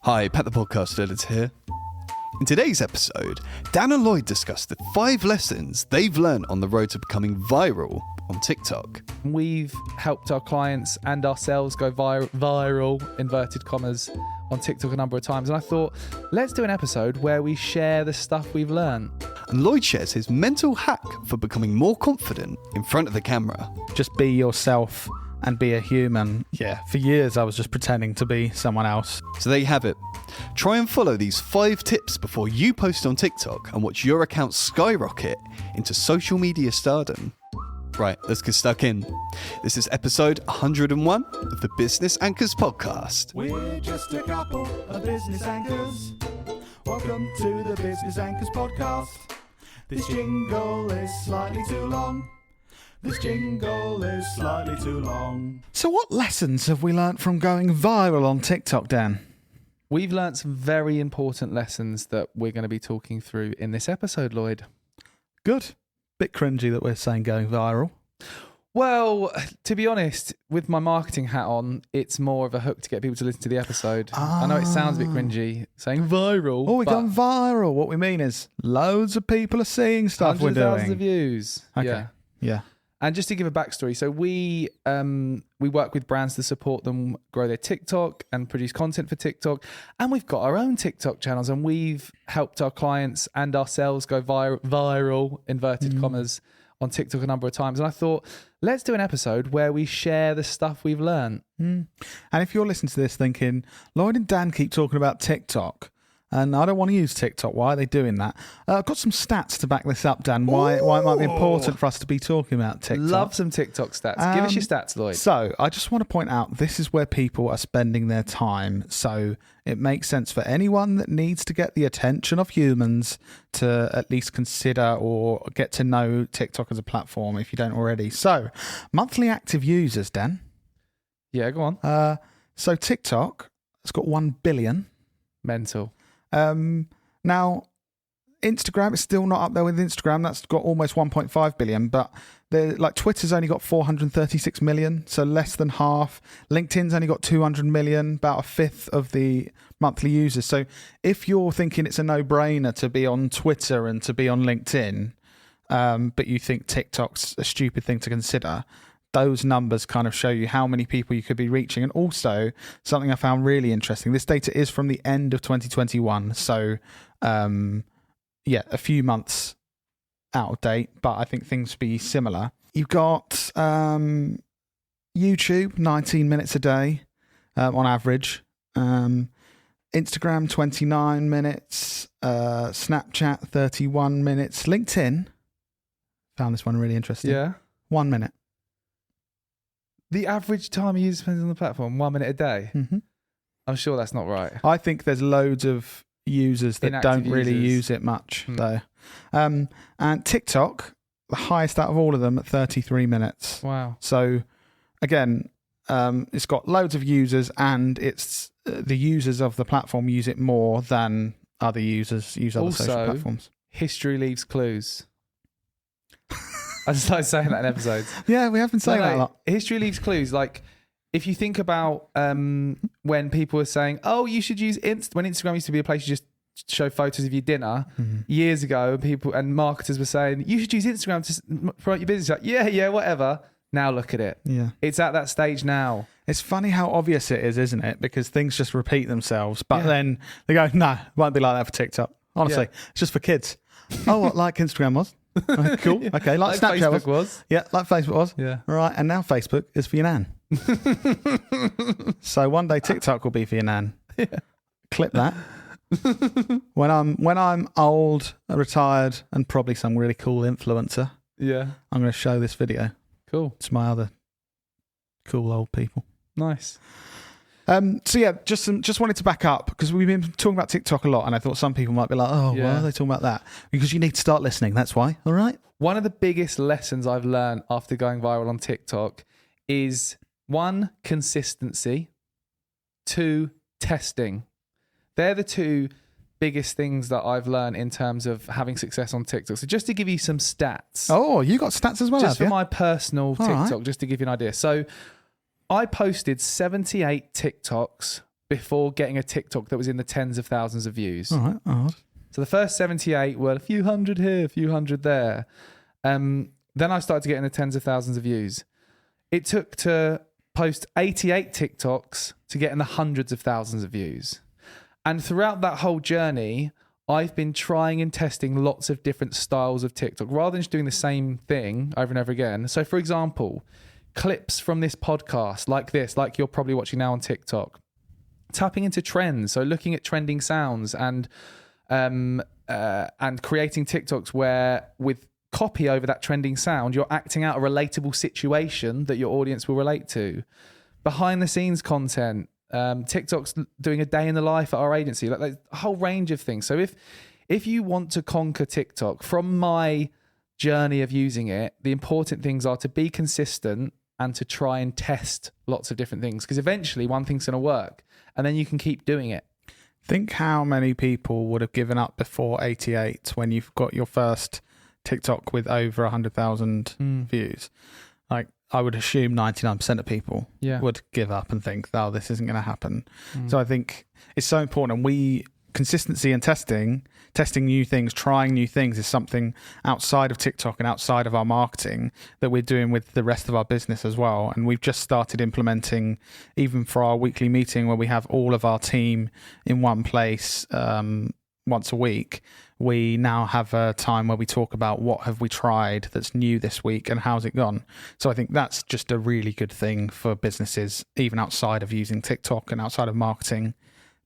Hi, Pat the Podcast Editor here. In today's episode, Dan and Lloyd discuss the 5 lessons they've learned on the road to becoming viral on TikTok. We've helped our clients and ourselves go viral, inverted commas, on TikTok a number of times. And I thought, let's do an episode where we share the stuff we've learned. And Lloyd shares his mental hack for becoming more confident in front of the camera. Just be yourself and be a human. Yeah, for years I was just pretending to be someone else. So there you have it. Try and follow these 5 tips before you post on TikTok and watch your account skyrocket into social media stardom. Right, let's get stuck in. This is episode 101 of the Business Anchors Podcast. We're just a couple of business anchors. Welcome to the Business Anchors Podcast. This jingle is slightly too long. This jingle is slightly too long. So what lessons have we learnt from going viral on TikTok, Dan? We've learnt some very important lessons that we're going to be talking through in this episode, Lloyd. Good. Bit cringy that we're saying going viral. Well, to be honest, with my marketing hat on, it's more of a hook to get people to listen to the episode. I know it sounds a bit cringy saying viral. Oh, we've gone viral. What we mean is loads of people are seeing stuff we're doing. Thousands of views. Okay. Yeah. And just to give a backstory, so we work with brands to support them grow their TikTok and produce content for TikTok. And we've got our own TikTok channels, and we've helped our clients and ourselves go viral, inverted commas, on TikTok a number of times. And I thought, let's do an episode where we share the stuff we've learned. And if you're listening to this thinking, Lloyd and Dan keep talking about TikTok, and I don't want to use TikTok. Why are they doing that? I've got some stats to back this up, Dan. Why it might be important for us to be talking about TikTok. Love some TikTok stats. Give us your stats, Lloyd. So I just want to point out this is where people are spending their time. So it makes sense for anyone that needs to get the attention of humans to at least consider or get to know TikTok as a platform if you don't already. So monthly active users, Dan. Yeah, go on. So TikTok has got 1 billion. Mental. Now, Instagram is still not up there with Instagram. That's got almost 1.5 billion, but Twitter's only got 436 million, so less than half. LinkedIn's only got 200 million, about a fifth of the monthly users. So if you're thinking it's a no-brainer to be on Twitter and to be on LinkedIn, but you think TikTok's a stupid thing to consider, those numbers kind of show you how many people you could be reaching. And also, something I found really interesting, this data is from the end of 2021. So, a few months out of date, but I think things will be similar. You've got YouTube, 19 minutes a day on average. Instagram, 29 minutes. Snapchat, 31 minutes. LinkedIn, found this one really interesting. Yeah. 1 minute. The average time a user spends on the platform, 1 minute a day? Mm-hmm. I'm sure that's not right. I think there's loads of users that Inactive don't really users. use it much, though. And TikTok, the highest out of all of them at 33 minutes. Wow. So, again, it's got loads of users, and it's the users of the platform use it more than other users use other social platforms. History leaves clues. I just like saying that in episodes. Yeah, we have been saying that a lot. History leaves clues. Like, if you think about when people were saying, oh, you should use when Instagram used to be a place you just show photos of your dinner years ago, people and marketers were saying, you should use Instagram to promote your business. Like, yeah, whatever. Now look at it. Yeah. It's at that stage now. It's funny how obvious it is, isn't it? Because things just repeat themselves. But then they go, no, it won't be like that for TikTok. Honestly, it's just for kids. Oh, what, like Instagram was? Cool. Okay, like Snapchat Facebook was. Yeah, like Facebook was. Yeah. Right, and now Facebook is for your nan. So one day TikTok will be for your nan. Yeah. Clip that. When I'm old, retired, and probably some really cool influencer, yeah, I'm going to show this video. Cool. To my other cool old people. Nice. Just wanted to back up because we've been talking about TikTok a lot, and I thought some people might be like, oh, why are they talking about that? Because you need to start listening. That's why. All right. One of the biggest lessons I've learned after going viral on TikTok is 1, consistency, 2, testing. They're the 2 biggest things that I've learned in terms of having success on TikTok. So just to give you some stats. Oh, you got stats as well, just have you? for my personal All TikTok, right. just to give you an idea. So I posted 78 TikToks before getting a TikTok that was in the tens of thousands of views. All right. Odd. So the first 78 were a few hundred here, a few hundred there. Then I started to get in the tens of thousands of views. It took to post 88 TikToks to get in the hundreds of thousands of views. And throughout that whole journey, I've been trying and testing lots of different styles of TikTok rather than just doing the same thing over and over again. So for example, clips from this podcast like this, like you're probably watching now on TikTok, tapping into trends. So looking at trending sounds and creating TikToks where with copy over that trending sound, you're acting out a relatable situation that your audience will relate to. Behind the scenes content, TikTok's doing a day in the life at our agency, like a whole range of things. So if you want to conquer TikTok, from my journey of using it, the important things are to be consistent and to try and test lots of different things, because eventually one thing's going to work and then you can keep doing it. Think how many people would have given up before 88 when you've got your first TikTok with over 100,000 views. Like, I would assume 99% of people would give up and think, oh, this isn't going to happen. So I think it's so important. Consistency and testing new things, trying new things is something outside of TikTok and outside of our marketing that we're doing with the rest of our business as well. And we've just started implementing, even for our weekly meeting where we have all of our team in one place once a week. We now have a time where we talk about what have we tried that's new this week and how's it gone. So I think that's just a really good thing for businesses, even outside of using TikTok and outside of marketing,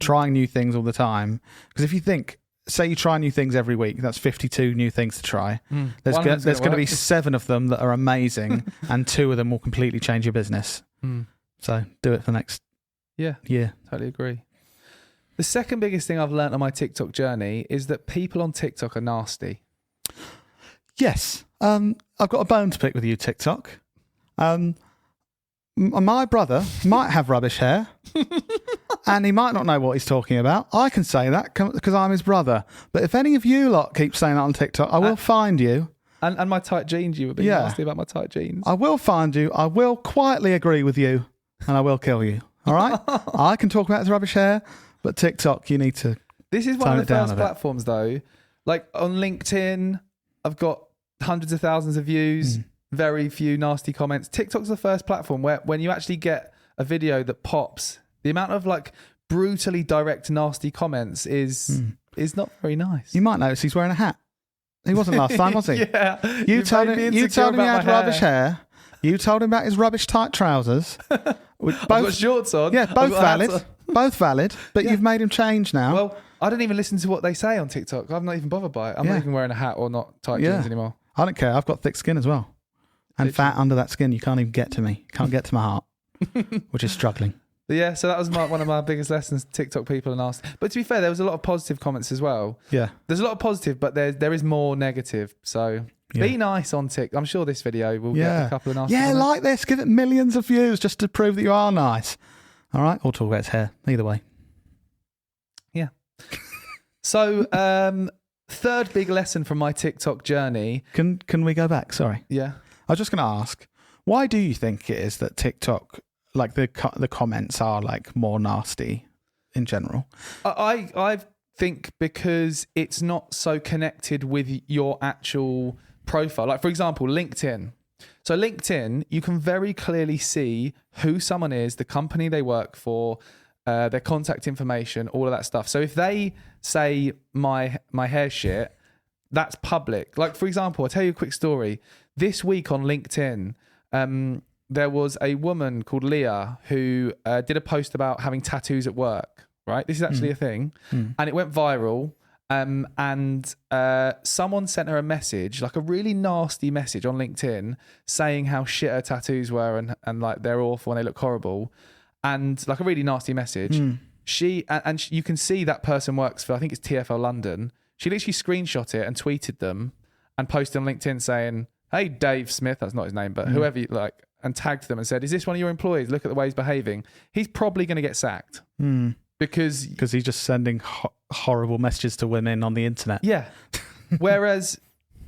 trying new things all the time. Because if you think, say you try new things every week, that's 52 new things to try. There's going to be 7 of them that are amazing and 2 of them will completely change your business. So do it for the next year. Totally agree. The second biggest thing I've learned on my TikTok journey is that people on TikTok are nasty. Yes. I've got a bone to pick with you, TikTok. My brother might have rubbish hair and he might not know what he's talking about. I can say that because I'm his brother. But if any of you lot keep saying that on TikTok, I will find you. And my tight jeans, you were being nasty about my tight jeans. I will find you. I will quietly agree with you and I will kill you. All right? I can talk about his rubbish hair. But TikTok, you need to. This is one of the first platforms, though. Like on LinkedIn, I've got hundreds of thousands of views, very few nasty comments. TikTok's the first platform where when you actually get a video that pops, the amount of like brutally direct nasty comments is not very nice. You might notice he's wearing a hat. He wasn't last time, was he? Yeah. You told him he had rubbish hair. You told him about his rubbish tight trousers. I've got shorts on. Yeah, both valid. Both valid, but you've made him change now. Well, I don't even listen to what they say on TikTok. I'm not even bothered by it. I'm not even wearing a hat or not tight jeans anymore. I don't care. I've got thick skin as well. And fat under that skin. You can't even get to me. You can't get to my heart, which is struggling. But yeah, so that was one of my biggest lessons. TikTok people are nasty. But to be fair, there was a lot of positive comments as well. Yeah. There's a lot of positive, but there is more negative. So be nice on TikTok. I'm sure this video will get a couple of nasty comments. Like this. Give it millions of views just to prove that you are nice. All right? Or talk about his hair. Either way. Yeah. So, third big lesson from my TikTok journey. Can we go back? Sorry. Yeah. I was just going to ask, why do you think it is that TikTok, like the comments are like more nasty in general? I think because it's not so connected with your actual profile. Like, for example, LinkedIn. So LinkedIn, you can very clearly see who someone is, the company they work for, their contact information, all of that stuff. So if they say my hair's shit, that's public. Like, for example, I'll tell you a quick story. This week on LinkedIn, there was a woman called Leah who did a post about having tattoos at work, right? This is actually a thing. And it went viral. And someone sent her a message, like a really nasty message on LinkedIn saying how shit her tattoos were and like they're awful and they look horrible. And like a really nasty message. You can see that person works for, I think it's TfL London. She literally screenshot it and tweeted them and posted on LinkedIn saying, hey, Dave Smith, that's not his name, but whoever you like, and tagged them and said, is this one of your employees? Look at the way he's behaving. He's probably going to get sacked. Because he's just sending horrible messages to women on the internet. Yeah. Whereas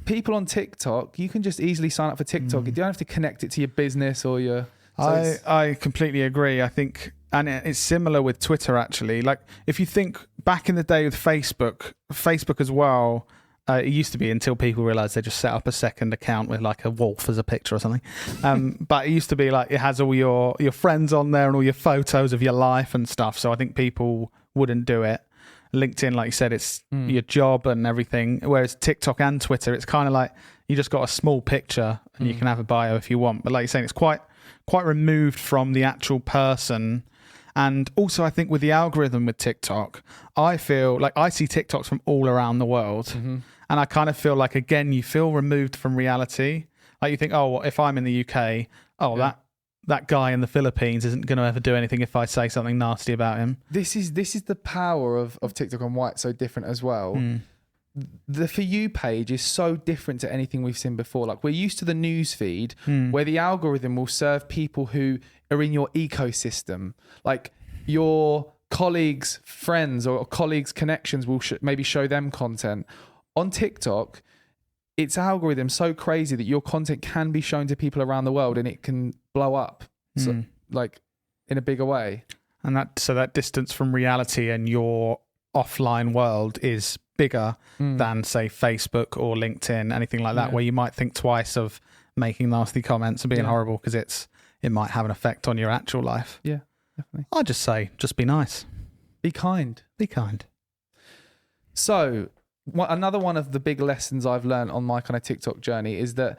people on TikTok, you can just easily sign up for TikTok. You don't have to connect it to your business or your... I completely agree. I think And it's similar with Twitter, actually. Like, if you think back in the day with Facebook as well, it used to be until people realised they just set up a second account with like a wolf as a picture or something. But it used to be like it has all your friends on there and all your photos of your life and stuff. So I think people wouldn't do it. LinkedIn, like you said, it's your job and everything. Whereas TikTok and Twitter, it's kind of like you just got a small picture and you can have a bio if you want. But like you're saying, it's quite removed from the actual person. And also, I think with the algorithm with TikTok, I feel like I see TikToks from all around the world. And I kind of feel like, again, you feel removed from reality. Like you think, oh, well, if I'm in the UK, that guy in the Philippines isn't going to ever do anything if I say something nasty about him. This is the power of TikTok and why it's so different as well. The For You page is so different to anything we've seen before. Like, we're used to the news feed where the algorithm will serve people who are in your ecosystem. Like your colleagues' friends or colleagues' connections will maybe show them content. On TikTok, its algorithm so crazy that your content can be shown to people around the world and it can blow up so, like in a bigger way. And that distance from reality and your offline world is bigger than, say, Facebook or LinkedIn, anything like that, where you might think twice of making nasty comments and being horrible because it might have an effect on your actual life. Yeah, definitely. I'd just say, just be nice. Be kind. Be kind. So another one of the big lessons I've learned on my kind of TikTok journey is that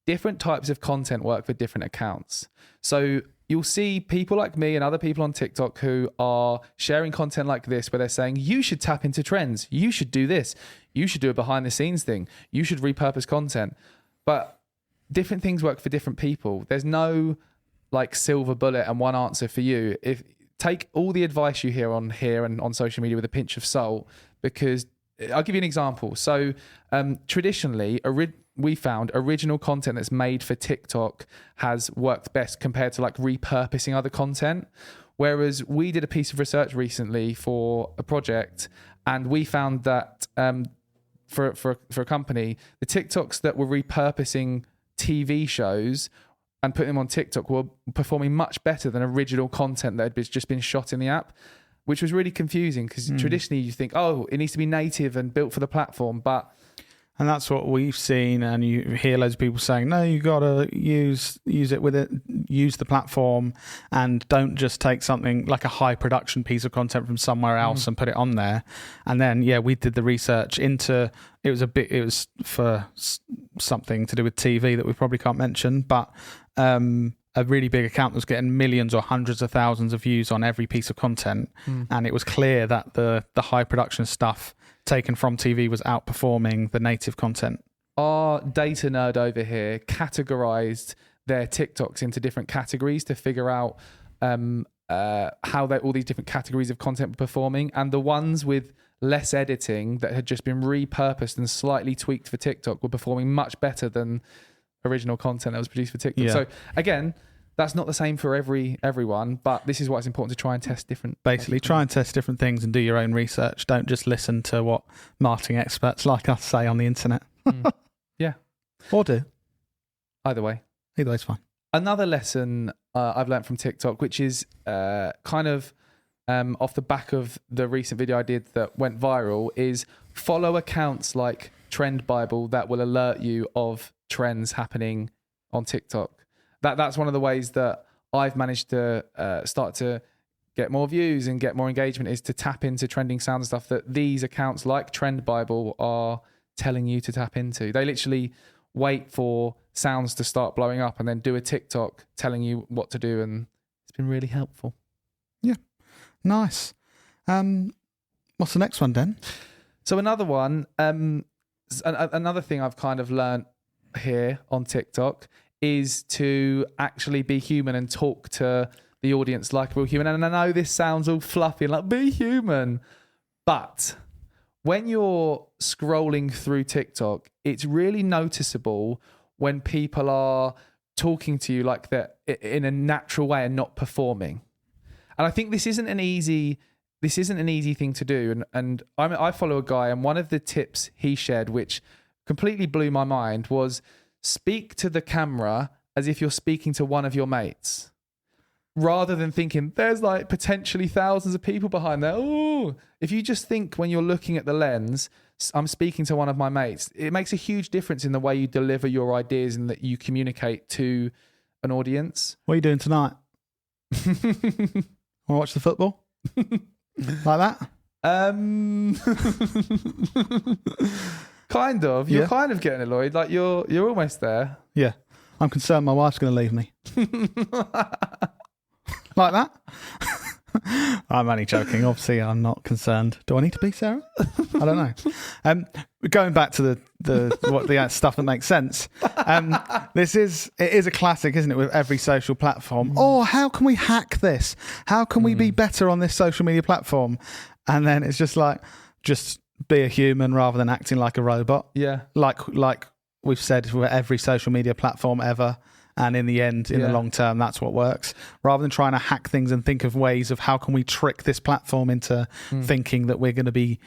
different types of content work for different accounts. So you'll see people like me and other people on TikTok who are sharing content like this, where they're saying, you should tap into trends. You should do this. You should do a behind the scenes thing. You should repurpose content. But different things work for different people. There's no like silver bullet and one answer for you. Take all the advice you hear on here and on social media with a pinch of salt, because I'll give you an example. So traditionally, we found original content that's made for TikTok has worked best compared to like repurposing other content. Whereas we did a piece of research recently for a project, and we found that for a company, the TikToks that were repurposing TV shows and putting them on TikTok were performing much better than original content that had just been shot in the app, which was really confusing because traditionally you think, oh, it needs to be native and built for the platform. And that's what we've seen, and you hear loads of people saying, no, you got to use it with it, use the platform, and don't just take something like a high production piece of content from somewhere else and put it on there. And then, we did the research into, it was for something to do with TV that we probably can't mention, but a really big account was getting millions or hundreds of thousands of views on every piece of content. And it was clear that the high production stuff taken from TV was outperforming the native content. Our data nerd over here categorized their TikToks into different categories to figure out how all these different categories of content were performing. And the ones with less editing that had just been repurposed and slightly tweaked for TikTok were performing much better than original content that was produced for TikTok. So again, that's not the same for everyone, but this is why it's important to try and test different. Basically, try and test different things and do your own research. Don't just listen to what marketing experts like us say on the internet. Yeah. Or do. Either way. Either way's fine. Another lesson I've learned from TikTok, which is kind of off the back of the recent video I did that went viral, is follow accounts like Trend Bible that will alert you of trends happening on TikTok. That's one of the ways that I've managed to start to get more views and get more engagement, is to tap into trending sound and stuff that these accounts like Trend Bible are telling you to tap into. They literally wait for sounds to start blowing up and then do a TikTok telling you what to do, and it's been really helpful. Yeah, nice. What's the next one, Dan? So another one, another thing I've kind of learned here on TikTok is to actually be human and talk to the audience like a real human. And I know this sounds all fluffy and like, be human, but when you're scrolling through TikTok, it's really noticeable when people are talking to you like that in a natural way and not performing. And I think this isn't an easy thing to do. And I follow a guy, and one of the tips he shared, which completely blew my mind, was speak to the camera as if you're speaking to one of your mates. rather than thinking there's like potentially thousands of people behind there. Oh, if you just think when you're looking at the lens, I'm speaking to one of my mates, it makes a huge difference in the way you deliver your ideas and that you communicate to an audience. What are you doing tonight? Want to watch the football? Like that? Kind of. You're Yeah. kind of getting it, Lloyd. Like you're almost there. Yeah. I'm concerned my wife's going to leave me. Like that? I'm only joking. Obviously, I'm not concerned. Do I need to be, Sarah? I don't know. Going back to the stuff that makes sense. It is a classic, isn't it, with every social platform? Oh, how can we hack this? How can we be better on this social media platform? And then it's just like, just be a human rather than acting like a robot. Yeah. Like we've said with every social media platform ever. And in the end, in the long term, that's what works. Rather than trying to hack things and think of ways of how can we trick this platform into thinking that we're going to be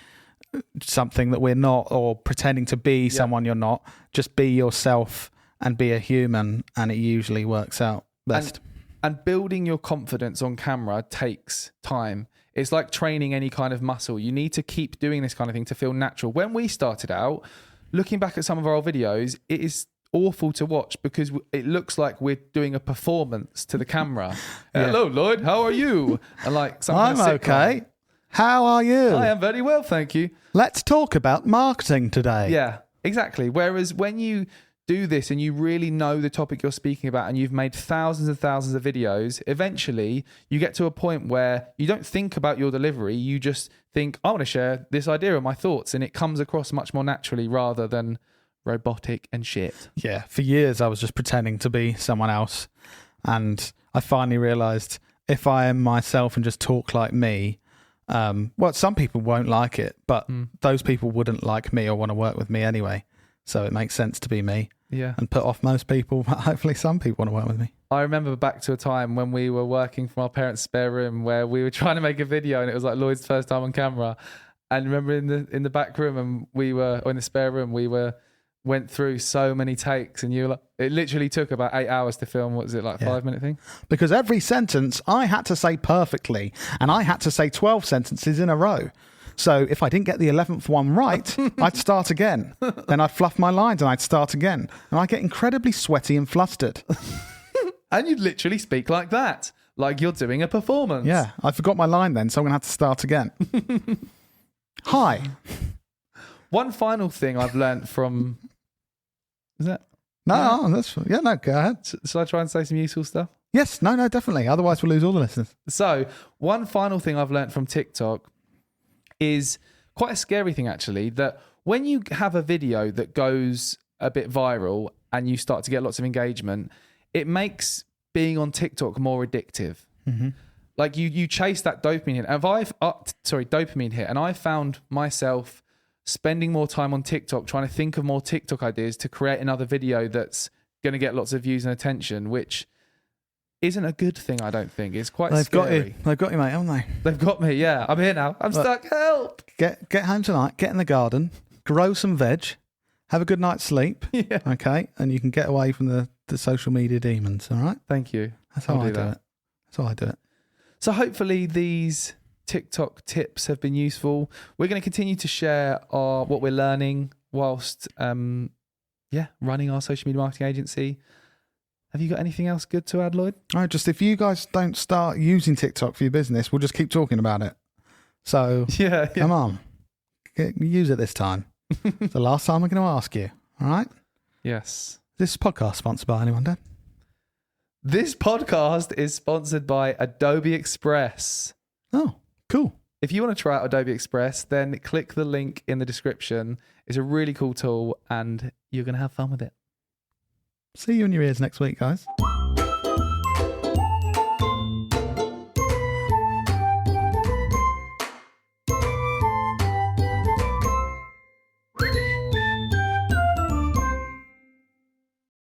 something that we're not, or pretending to be someone you're not. Just be yourself and be a human, and it usually works out best. And building your confidence on camera takes time. It's like training any kind of muscle. You need to keep doing this kind of thing to feel natural. When we started out, looking back at some of our old videos, it is awful to watch because it looks like we're doing a performance to the camera. Hello, Lloyd. How are you? And like, I'm okay. How are you? I am very well, thank you. Let's talk about marketing today. Yeah, exactly. Whereas when you do this and you really know the topic you're speaking about and you've made thousands and thousands of videos, eventually you get to a point where you don't think about your delivery. You just think, I want to share this idea and my thoughts, and it comes across much more naturally rather than robotic and shit. Yeah, for years I was just pretending to be someone else, and I finally realised if I am myself and just talk like me, well, some people won't like it, but those people wouldn't like me or want to work with me anyway, so it makes sense to be me. Yeah. And put off most people, but hopefully some people want to work with me. I remember back to a time when we were working from our parents' spare room where we were trying to make a video, and it was like Lloyd's first time on camera. And remember in the back room, and or in the spare room, went through so many takes, and you were like, it literally took about 8 hours to film. What was it, like 5-minute thing? Because every sentence I had to say perfectly, and I had to say 12 sentences in a row. So if I didn't get the 11th one right, I'd start again. Then I'd fluff my lines and I'd start again. And I get incredibly sweaty and flustered. And you'd literally speak like that, like you're doing a performance. Yeah, I forgot my line then, so I'm going to have to start again. Hi. One final thing I've learned from... Is that... No, no, go ahead. Shall I try and say some useful stuff? Yes, no, definitely. Otherwise we'll lose all the listeners. So one final thing I've learned from TikTok is quite a scary thing, actually, that when you have a video that goes a bit viral and you start to get lots of engagement, it makes being on TikTok more addictive. Mm-hmm. Like you chase that dopamine hit. And dopamine hit. And I found myself spending more time on TikTok trying to think of more TikTok ideas to create another video that's going to get lots of views and attention, which isn't a good thing, I don't think. It's quite scary. They've got you, mate, haven't they? They've got me, yeah. I'm here now. I'm stuck. Help! Get home tonight, get in the garden, grow some veg, have a good night's sleep, okay? And you can get away from the social media demons, all right? Thank you. That's how I do it. That's how I do it. So hopefully these TikTok tips have been useful. We're going to continue to share what we're learning whilst running our social media marketing agency. Have you got anything else good to add, Lloyd? All right, just if you guys don't start using TikTok for your business, we'll just keep talking about it. So come on, use it this time. It's the last time I'm going to ask you. All right? Yes. This podcast sponsored by anyone, Dad? This podcast is sponsored by Adobe Express. Oh, cool. If you want to try out Adobe Express, then click the link in the description. It's a really cool tool and you're going to have fun with it. See you in your ears next week, guys.